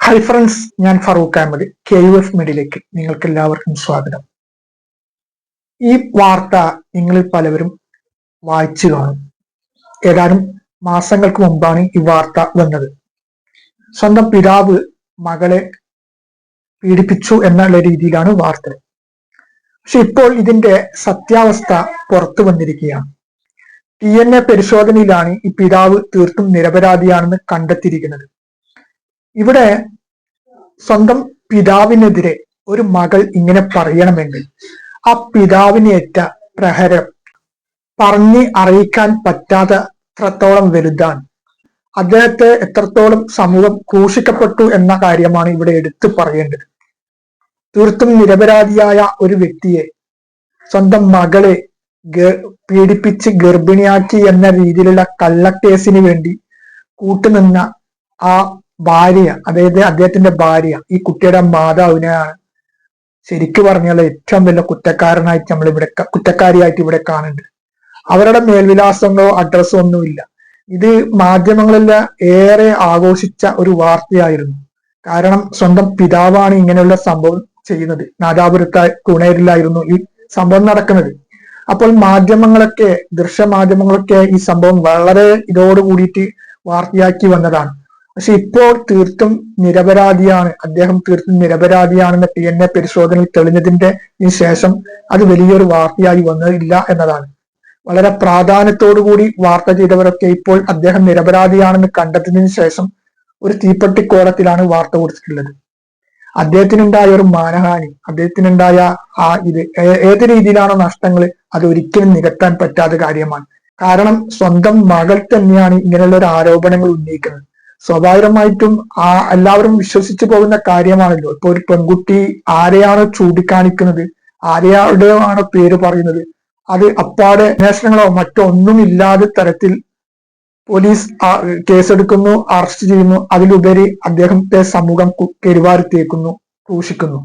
Hi friends, ഞാൻ Farooq Ahmed. KUF മീഡിയയിലേക്ക് നിങ്ങൾക്ക് എല്ലാവർക്കും സ്വാഗതം. ഈ വാർത്ത നിങ്ങളിൽ പലവരും വായിച്ചു കാണും. ഏതാനും മാസങ്ങൾക്ക് മുമ്പാണ് ഈ വാർത്ത വന്നത്. സ്വന്തം പിതാവ് മകളെ പീഡിപ്പിച്ചു എന്നുള്ള രീതിയിലാണ് വാർത്ത. പക്ഷെ ഇപ്പോൾ ഇതിന്റെ സത്യാവസ്ഥ പുറത്തു വന്നിരിക്കുകയാണ്. DNA പരിശോധനയിലാണ് ഈ പിതാവ് തീർത്തും നിരപരാധിയാണെന്ന് കണ്ടെത്തിയിരിക്കുന്നത്. ഇവിടെ സ്വന്തം പിതാവിനെതിരെ ഒരു മകൾ ഇങ്ങനെ പറയണമെങ്കിൽ ആ പിതാവിനേറ്റ പ്രഹരം പറഞ്ഞ് അറിയിക്കാൻ പറ്റാത്തത്രത്തോളം വലുതാണ്. അദ്ദേഹത്തെ എത്രത്തോളം സമൂഹം ക്രൂശിക്കപ്പെട്ടു എന്ന കാര്യമാണ് ഇവിടെ എടുത്തു പറയേണ്ടത്. തീർത്തും നിരപരാധിയായ ഒരു വ്യക്തിയെ സ്വന്തം മകളെ പീഡിപ്പിച്ച് ഗർഭിണിയാക്കി എന്ന രീതിയിലുള്ള കള്ളക്കേസിന് വേണ്ടി കൂട്ടുനിന്ന ആ ഭാര്യ, അതായത് അദ്ദേഹത്തിന്റെ ഭാര്യ, ഈ കുട്ടിയുടെ മാതാവിനെയാണ് ശരിക്കു പറഞ്ഞാൽ ഏറ്റവും വലിയ കുറ്റക്കാരിയായിട്ട് ഇവിടെ കാണുന്നുണ്ട്. അവരുടെ മേൽവിലാസങ്ങളോ അഡ്രസ്സോ ഒന്നുമില്ല. ഇത് മാധ്യമങ്ങളെല്ലാം ഏറെ ആഘോഷിച്ച ഒരു വാർത്തയായിരുന്നു. കാരണം സ്വന്തം പിതാവാണ് ഇങ്ങനെയുള്ള സംഭവം ചെയ്യുന്നത്. നാദാപുരത്ത് കുണേരിലായിരുന്നു ഈ സംഭവം നടക്കുന്നത്. അപ്പോൾ മാധ്യമങ്ങളൊക്കെ, ദൃശ്യമാധ്യമങ്ങളൊക്കെ ഈ സംഭവം വളരെ ഇതോടുകൂടിയിട്ട് വാർത്തയാക്കി വന്നതാണ്. പക്ഷെ ഇപ്പോൾ തീർത്തും നിരപരാധിയാണ്, അദ്ദേഹം തീർത്തും നിരപരാധിയാണെന്ന് DNA പരിശോധനയിൽ തെളിഞ്ഞതിന്റെ ശേഷം അത് വലിയൊരു വാർത്തയായി വന്നില്ല എന്നതാണ്. വളരെ പ്രാധാന്യത്തോടുകൂടി വാർത്ത ചെയ്തവരൊക്കെ ഇപ്പോൾ അദ്ദേഹം നിരപരാധിയാണെന്ന് കണ്ടെത്തിയതിനു ശേഷം ഒരു തീപ്പെട്ടിക്കോളത്തിലാണ് വാർത്ത കൊടുത്തിട്ടുള്ളത്. അദ്ദേഹത്തിനുണ്ടായ ഒരു മാനഹാനി, അദ്ദേഹത്തിനുണ്ടായ ഏത് രീതിയിലാണോ നഷ്ടങ്ങൾ, അത് ഒരിക്കലും നികത്താൻ പറ്റാത്ത കാര്യമാണ്. കാരണം സ്വന്തം മകൾ തന്നെയാണ് ഇങ്ങനെയുള്ള ഒരു ആരോപണങ്ങൾ ഉന്നയിക്കുന്നത്. സ്വാഭാവികമായിട്ടും എല്ലാവരും വിശ്വസിച്ചു പോകുന്ന കാര്യമാണല്ലോ. ഇപ്പൊ ഒരു പെൺകുട്ടി ആരെയാണോ ചൂണ്ടിക്കാണിക്കുന്നത്, ആരെയാണോ പേര് പറയുന്നത്, അത് അപ്പാടെ അന്വേഷണങ്ങളോ മറ്റോ ഒന്നുമില്ലാതെ തരത്തിൽ പോലീസ് കേസെടുക്കുന്നു, അറസ്റ്റ് ചെയ്യുന്നു. അതിലുപരി അദ്ദേഹത്തെ സമൂഹം കെരുവാരിത്തേക്കുന്നു, ക്രൂശിക്കുന്നു.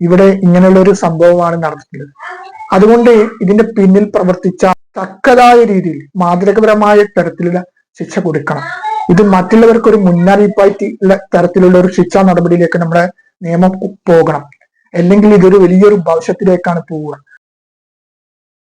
ഇവിടെ ഇങ്ങനെയുള്ള ഒരു സംഭവമാണ് നടന്നിട്ടുള്ളത്. അതുകൊണ്ട് ഇതിന്റെ പിന്നിൽ പ്രവർത്തിച്ച തക്കതായ രീതിയിൽ മാതൃകപരമായ തരത്തിലുള്ള ശിക്ഷ കൊടുക്കണം. ഇത് മറ്റുള്ളവർക്ക് ഒരു മുന്നറിയിപ്പായിട്ട് തരത്തിലുള്ള ഒരു ശിക്ഷാ നടപടിയിലേക്ക് നമ്മുടെ നിയമം പോകണം. അല്ലെങ്കിൽ ഇതൊരു വലിയൊരു ഭവിഷ്യത്തിലേക്കാണ് പോവുക.